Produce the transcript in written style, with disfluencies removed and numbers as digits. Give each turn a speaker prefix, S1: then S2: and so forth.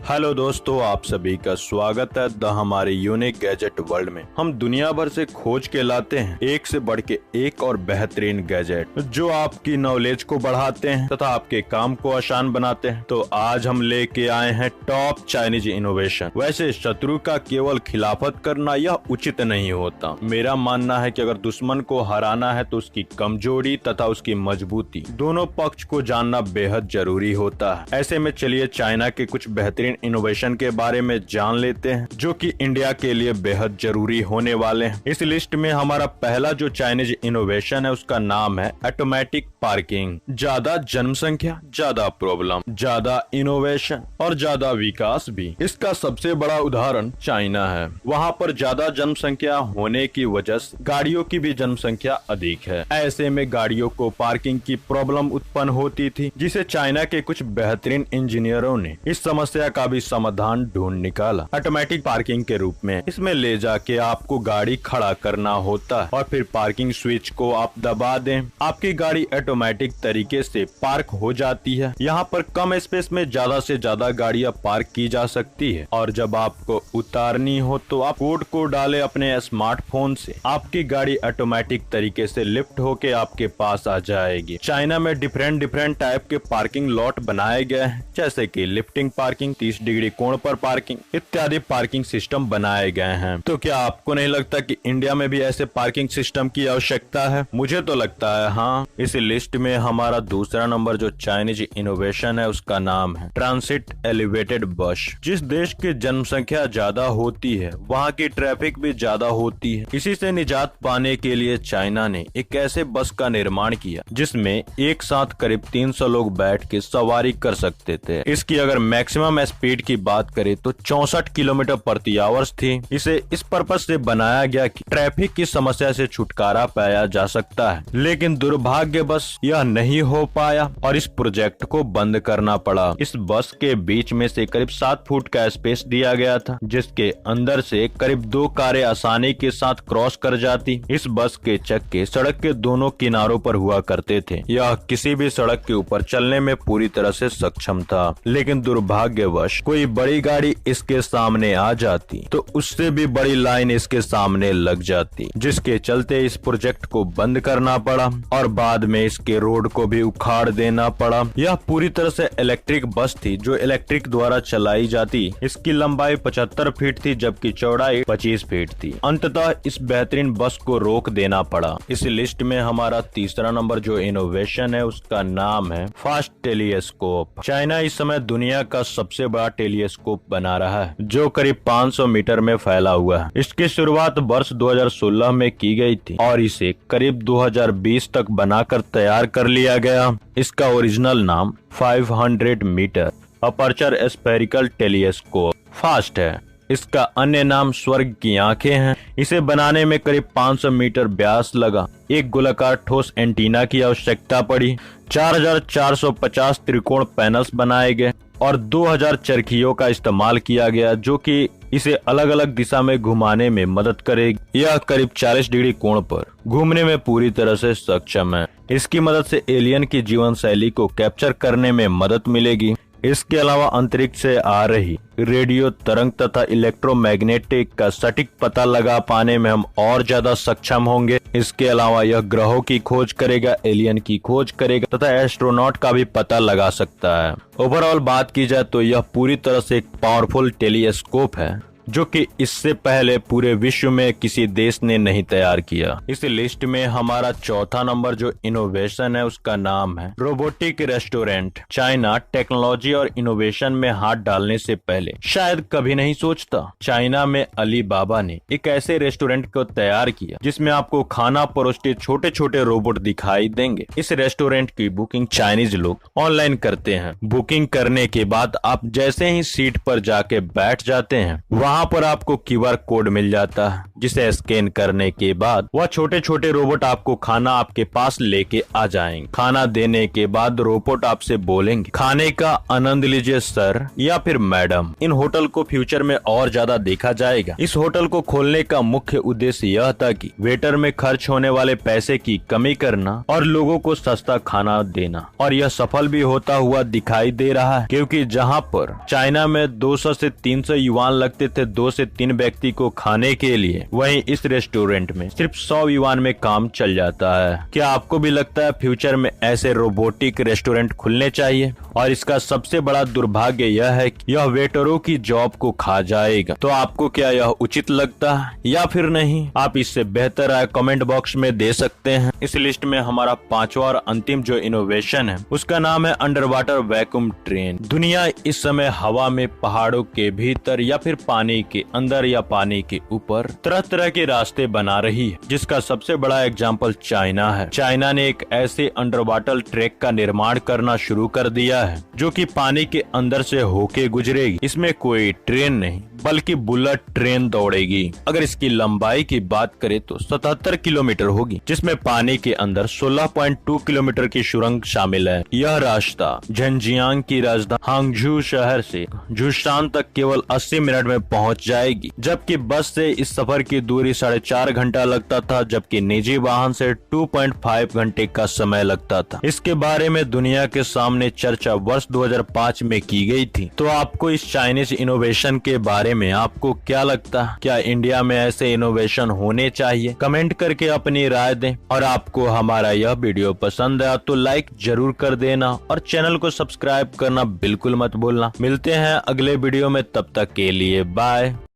S1: Hello दोस्तों, आप सभी का स्वागत है द हमारे यूनिक गैजेट वर्ल्ड में। हम दुनिया भर से खोज के लाते हैं एक से बढ़ के एक और बेहतरीन गैजेट जो आपकी नॉलेज को बढ़ाते हैं तथा आपके काम को आसान बनाते हैं। तो आज हम लेके आए हैं टॉप चाइनीज इनोवेशन। वैसे शत्रु का केवल खिलाफत करना यह उचित नहीं होता। मेरा मानना है कि अगर दुश्मन को हराना है तो उसकी कमजोरी तथा उसकी मजबूती दोनों पक्ष को जानना बेहद जरूरी होता है। ऐसे में चलिए चाइना के कुछ बेहतरीन इनोवेशन के बारे में जान लेते हैं जो कि इंडिया के लिए बेहद जरूरी होने वाले हैं। इस लिस्ट में हमारा पहला जो चाइनीज इनोवेशन है उसका नाम है ऑटोमेटिक पार्किंग। ज्यादा जनसंख्या, ज्यादा प्रॉब्लम, ज्यादा इनोवेशन और ज्यादा विकास भी। इसका सबसे बड़ा उदाहरण चाइना है। वहाँ पर ज्यादा जनसंख्या होने की वजह से गाड़ियों की भी जनसंख्या अधिक है। ऐसे में गाड़ियों को पार्किंग की प्रॉब्लम उत्पन्न होती थी, जिसे चाइना के कुछ बेहतरीन इंजीनियरों ने इस समस्या का भी समाधान ढूंढ निकाला ऑटोमेटिक पार्किंग के रूप में। इसमें ले जाके आपको गाड़ी खड़ा करना होता है और फिर पार्किंग स्विच को आप दबा दें, आपकी गाड़ी ऑटोमेटिक तरीके से पार्क हो जाती है। यहाँ पर कम स्पेस में ज्यादा से ज्यादा गाड़ियाँ पार्क की जा सकती है और जब आपको उतारनी हो तो आप कोड को डाले अपने स्मार्टफोन से, आपकी गाड़ी ऑटोमेटिक तरीके से लिफ्ट होके आपके पास आ जाएगी। चाइना में डिफरेंट टाइप के पार्किंग लॉट बनाए गए हैं, जैसे कि लिफ्टिंग पार्किंग, 30 डिग्री कोण पर पार्किंग इत्यादि पार्किंग सिस्टम बनाए गए हैं। तो क्या आपको नहीं लगता कि इंडिया में भी ऐसे पार्किंग सिस्टम की आवश्यकता है? मुझे तो लगता है हाँ। इस लिस्ट में हमारा दूसरा नंबर जो चाइनीज इनोवेशन है उसका नाम है ट्रांसिट एलिवेटेड बस। जिस देश की जनसंख्या ज्यादा होती है वहाँ की ट्रैफिक भी ज्यादा होती है। इसी से निजात पाने के लिए चाइना ने एक ऐसे बस का निर्माण किया जिसमें एक साथ करीब 300 लोग बैठ के सवारी कर सकते थे। इसकी अगर मैक्सिमम स्पीड की बात करें तो 64 किलोमीटर प्रति आवर्स थी। इसे इस पर्पज से बनाया गया कि ट्रैफिक की समस्या से छुटकारा पाया जा सकता है, लेकिन दुर्भाग्यवश यह नहीं हो पाया और इस प्रोजेक्ट को बंद करना पड़ा। इस बस के बीच में से करीब 7 फुट का स्पेस दिया गया था, जिसके अंदर से करीब 2 कारें आसानी के साथ क्रॉस कर जाती। इस बस के चक्के सड़क के दोनों किनारों पर हुआ करते थे। यह किसी भी सड़क के ऊपर चलने में पूरी तरह से सक्षम था, लेकिन दुर्भाग्यवश कोई बड़ी गाड़ी इसके सामने आ जाती तो उससे भी बड़ी लाइन इसके सामने लग जाती, जिसके चलते इस प्रोजेक्ट को बंद करना पड़ा और बाद में इसके रोड को भी उखाड़ देना पड़ा। यह पूरी तरह से इलेक्ट्रिक बस थी जो इलेक्ट्रिक द्वारा चलाई जाती। इसकी लंबाई 75 फीट थी जबकि चौड़ाई 25 फीट थी। अंततः इस बेहतरीन बस को रोक देना पड़ा। इस लिस्ट में हमारा तीसरा नंबर जो इनोवेशन है उसका नाम है फास्ट टेलीस्कोप। चाइना इस समय दुनिया का सबसे बड़ा टेलीस्कोप बना रहा है जो करीब 500 मीटर में फैला हुआ है। इसकी शुरुआत वर्ष 2016 में की गई थी और इसे करीब 2020 तक बनाकर तैयार कर लिया गया। इसका ओरिजिनल नाम 500 metre aperture spherical telescope FAST है। इसका अन्य नाम स्वर्ग की आंखें हैं। इसे बनाने में करीब 500 मीटर व्यास लगा। एक गोलाकार ठोस एंटीना की आवश्यकता पड़ी। 4450 त्रिकोण पैनल्स बनाए गए और 2000 चरखियों का इस्तेमाल किया गया जो कि इसे अलग अलग दिशा में घुमाने में मदद करेगी। यह करीब 40 डिग्री कोण पर घूमने में पूरी तरह से सक्षम है। इसकी मदद से एलियन की जीवन शैली को कैप्चर करने में मदद मिलेगी। इसके अलावा अंतरिक्ष से आ रही रेडियो तरंग तथा इलेक्ट्रोमैग्नेटिक का सटीक पता लगा पाने में हम और ज्यादा सक्षम होंगे। इसके अलावा यह ग्रहों की खोज करेगा, एलियन की खोज करेगा तथा एस्ट्रोनॉट का भी पता लगा सकता है। ओवरऑल बात की जाए तो यह पूरी तरह से एक पावरफुल टेलीस्कोप है जो कि इससे पहले पूरे विश्व में किसी देश ने नहीं तैयार किया। इस लिस्ट में हमारा चौथा नंबर जो इनोवेशन है उसका नाम है रोबोटिक रेस्टोरेंट। चाइना टेक्नोलॉजी और इनोवेशन में हाथ डालने से पहले शायद कभी नहीं सोचता। चाइना में अलीबाबा ने एक ऐसे रेस्टोरेंट को तैयार किया जिसमें आपको खाना परोसते छोटे छोटे रोबोट दिखाई देंगे। इस रेस्टोरेंट की बुकिंग चाइनीज लोग ऑनलाइन करते हैं। बुकिंग करने के बाद आप जैसे ही सीट पर जाके बैठ जाते हैं वहाँ जहाँ पर आपको QR कोड मिल जाता है, जिसे स्कैन करने के बाद वह छोटे छोटे रोबोट आपको खाना आपके पास लेके आ जाएंगे। खाना देने के बाद रोबोट आपसे बोलेंगे, खाने का आनंद लीजिए सर या फिर मैडम। इन होटल को फ्यूचर में और ज्यादा देखा जाएगा। इस होटल को खोलने का मुख्य उद्देश्य यह था कि वेटर में खर्च होने वाले पैसे की कमी करना और लोगों को सस्ता खाना देना, और यह सफल भी होता हुआ दिखाई दे रहा है, क्योंकि जहां पर चाइना में 200 से 300 युआन लगते थे 2 से 3 व्यक्ति को खाने के लिए, वहीं इस रेस्टोरेंट में सिर्फ 100 युआन में काम चल जाता है। क्या आपको भी लगता है फ्यूचर में ऐसे रोबोटिक रेस्टोरेंट खुलने चाहिए? और इसका सबसे बड़ा दुर्भाग्य यह है कि यह वेटरों की जॉब को खा जाएगा। तो आपको क्या यह उचित लगता है या फिर नहीं? आप इससे बेहतर राय कमेंट बॉक्स में दे सकते हैं। इस लिस्ट में हमारा 5वां और अंतिम जो इनोवेशन है उसका नाम है अंडर वाटर वैक्यूम ट्रेन। दुनिया इस समय हवा में, पहाड़ों के भीतर या फिर पानी के अंदर या पानी के ऊपर तरह तरह के रास्ते बना रही है, जिसका सबसे बड़ा एग्जाम्पल चाइना है। चाइना ने एक ऐसे अंडर वाटर ट्रैक का निर्माण करना शुरू कर दिया है जो कि पानी के अंदर से होके गुजरेगी। इसमें कोई ट्रेन नहीं बल्कि बुलेट ट्रेन दौड़ेगी। अगर इसकी लंबाई की बात करें तो 77 किलोमीटर होगी, जिसमें पानी के अंदर 16.2 किलोमीटर की सुरंग शामिल है। यह रास्ता झंजियांग की राजधानी हांगझू शहर से जुशान तक केवल 80 मिनट में पहुंच जाएगी, जबकि बस से इस सफर की दूरी 4.5 घंटा लगता था, जबकि निजी वाहन से 2.5 घंटे का समय लगता था। इसके बारे में दुनिया के सामने चर्चा वर्ष 2005 में की गई थी। तो आपको इस चाइनीज इनोवेशन के बारे में आपको क्या लगता है? क्या इंडिया में ऐसे इनोवेशन होने चाहिए? कमेंट करके अपनी राय दें। और आपको हमारा यह वीडियो पसंद आया तो लाइक जरूर कर देना और चैनल को सब्सक्राइब करना बिल्कुल मत भूलना। मिलते हैं अगले वीडियो में, तब तक के लिए बाय।